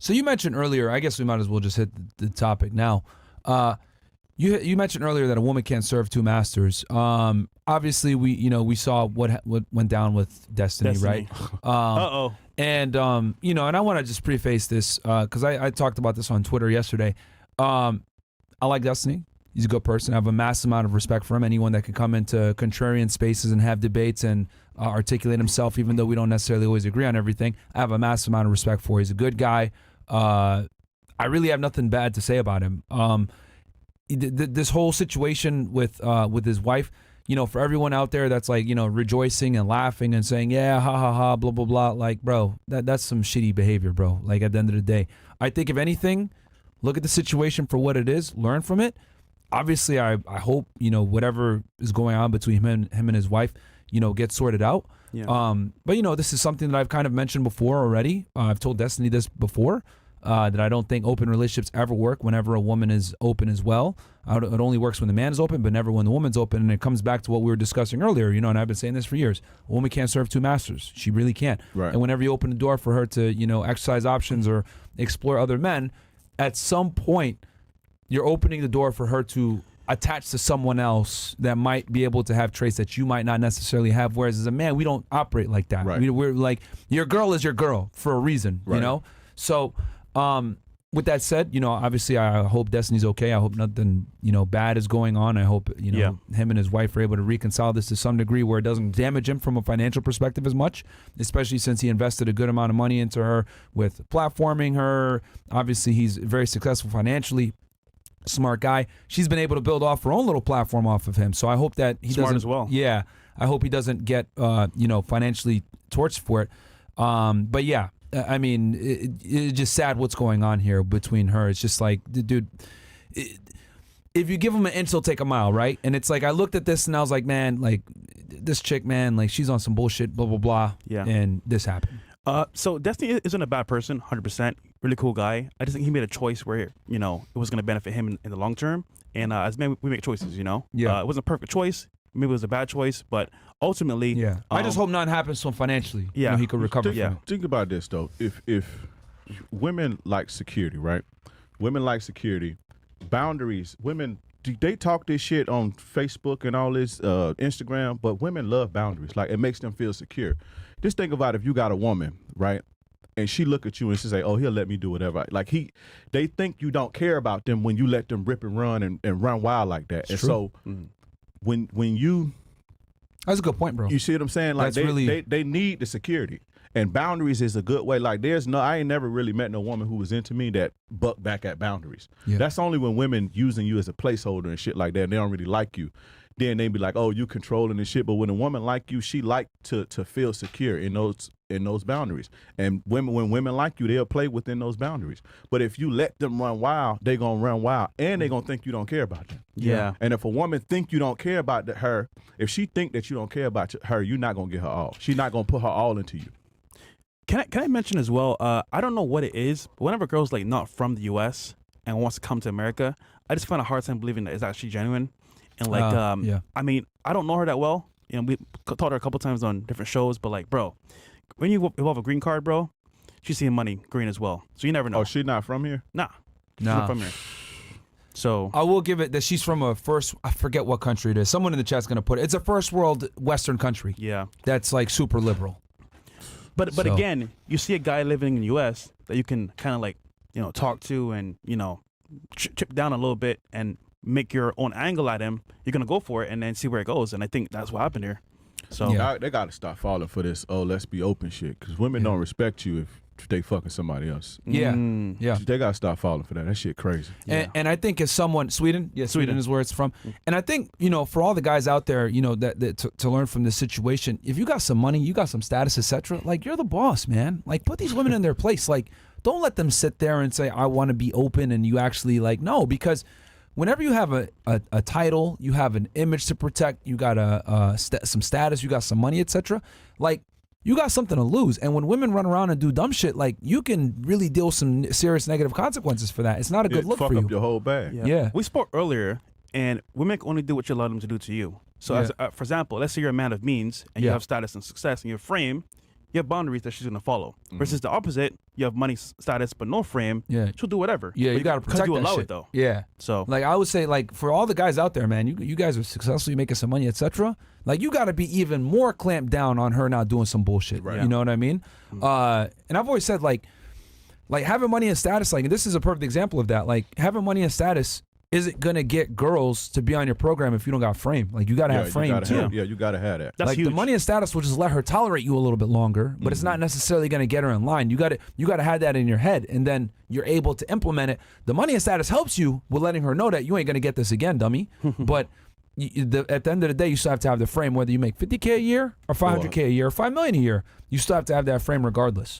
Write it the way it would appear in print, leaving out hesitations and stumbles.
So you mentioned earlier, I guess we might as well just hit the topic now. You mentioned earlier that a woman can't serve two masters. Obviously, we saw what went down with Destiny. Right? And and I want to just preface this because I talked about this on Twitter yesterday. I like Destiny. He's a good person. I have a massive amount of respect for him. Anyone that can come into contrarian spaces and have debates and articulate himself, even though we don't necessarily always agree on everything, I have a massive amount of respect for. He's a good guy. I really have nothing bad to say about him. This whole situation with his wife, for everyone out there that's like, rejoicing and laughing and saying, yeah, ha ha ha, blah blah blah, like, bro, that's some shitty behavior, bro. Like, at the end of the day, I think if anything, look at the situation for what it is, learn from it. Obviously, I hope whatever is going on between him and his wife, gets sorted out. Yeah. But this is something that I've kind of mentioned before already. I've told Destiny this before. That I don't think open relationships ever work whenever a woman is open as well. It only works when the man is open, but never when the woman's open. And it comes back to what we were discussing earlier, and I've been saying this for years. A woman can't serve two masters. She really can't. Right. And whenever you open the door for her to, exercise options or explore other men, at some point, you're opening the door for her to attach to someone else that might be able to have traits that you might not necessarily have. Whereas as a man, we don't operate like that. Right. We're like, your girl is your girl for a reason, Right. So, with that said, obviously I hope Destiny's okay. I hope nothing, bad is going on. I hope, him and his wife are able to reconcile this to some degree where it doesn't damage him from a financial perspective as much, especially since he invested a good amount of money into her with platforming her. Obviously, he's very successful financially. Smart guy. She's been able to build off her own little platform off of him. So I hope that he Smart doesn't, as well. Yeah. I hope he doesn't get, financially torched for it. But yeah. I mean, it's just sad what's going on here between her. It's just like, dude, if you give him an inch, he'll take a mile, right? And it's like, I looked at this and I was like, man, like, this chick, man, like, she's on some bullshit, blah, blah, blah. Yeah. And this happened. So Destiny isn't a bad person, 100%. Really cool guy. I just think he made a choice where, it was going to benefit him in the long term. And as men, we make choices, Yeah. It wasn't a perfect choice. Maybe it was a bad choice, but ultimately, Yeah. I just hope nothing happens to him financially. Yeah. He could recover from it. Think about this though. If women like security, right? Women like security. Boundaries. Women, they talk this shit on Facebook and all this Instagram, but women love boundaries. Like, it makes them feel secure. Just think about if you got a woman, right? And she look at you and she say, oh, he'll let me do whatever. Like, they think you don't care about them when you let them rip and run and run wild like that. It's and true. so when you, That's a good point, bro. you see what I'm saying? Like, they need the security. And boundaries is a good way. Like, I ain't never really met no woman who was into me that bucked back at boundaries. Yeah. That's only when women using you as a placeholder and shit like that, and they don't really like you. Then they be like, oh, you controlling and shit. But when a woman like you, she like to feel secure in those boundaries. And when women like you, they'll play within those boundaries. But if you let them run wild, they gonna run wild, and they gonna think you don't care about them. Yeah. And if a woman think you don't care about her, if she think that you don't care about her, you're not gonna get her all. She's not gonna put her all into you. Can I mention as well? I don't know what it is, but whenever a girl's like not from the U.S. and wants to come to America, I just find a hard time believing that it's actually genuine. And like, yeah. I mean, I don't know her that well. We taught her a couple times on different shows, but like, bro, when you involve a green card, bro, she's seeing money green as well. So you never know. Oh, she not from here? Nah, she's not from here. So I will give it that she's from I forget what country it is. Someone in the chat's gonna put it. It's a first world Western country. yeah. That's like super liberal. But So- again, you see a guy living in the U.S. that you can kind of like, talk to and, chip down a little bit and make your own angle at him. You're going to go for it and then see where it goes. And I think that's what happened here. So Yeah. They got to stop falling for this, oh, let's be open shit. Because women don't respect you if they fucking somebody else. Yeah. Yeah. They got to stop falling for that. That shit crazy. And I think as someone, Sweden is where it's from. And I think, for all the guys out there, that to learn from this situation, if you got some money, you got some status, etc., like, you're the boss, man. Like, put these women in their place. Like, don't let them sit there and say, I want to be open, and you actually, like, no, because whenever you have a title, you have an image to protect, you got some status, you got some money, etc., like, you got something to lose. And when women run around and do dumb shit, like, you can really deal with some serious negative consequences for that. It's not a good look fuck for you. up your whole bag. Yeah. We spoke earlier, and women can only do what you allow them to do to you. So, Yeah. as, for example, let's say you're a man of means and you Yeah. have status and success in your frame. you have boundaries that she's gonna follow. Versus the opposite, you have money status but no frame. Yeah. She'll do whatever. Yeah, But you gotta because protect you that allow shit. it though. Yeah. So Like I would say, like for all the guys out there, man, you guys are successfully making some money, etc. Like you got to be even more clamped down on her not doing some bullshit. Right. You know what I mean? And I've always said like having money and status. Like, and this is a perfect example of that. Like having money and status isn't gonna get girls to be on your program if you don't got frame. Like you gotta have frame too. You gotta have that. that's like huge. the money and status will just let her tolerate you a little bit longer, but it's not necessarily going to get her in line. You got to have that in your head, and then you're able to implement it. The money and status helps you with letting her know that you ain't going to get this again, dummy. But at the end of the day, you still have to have the frame, whether you make $50K a year or $500K a year or $5 million a year. You still have to have that frame regardless.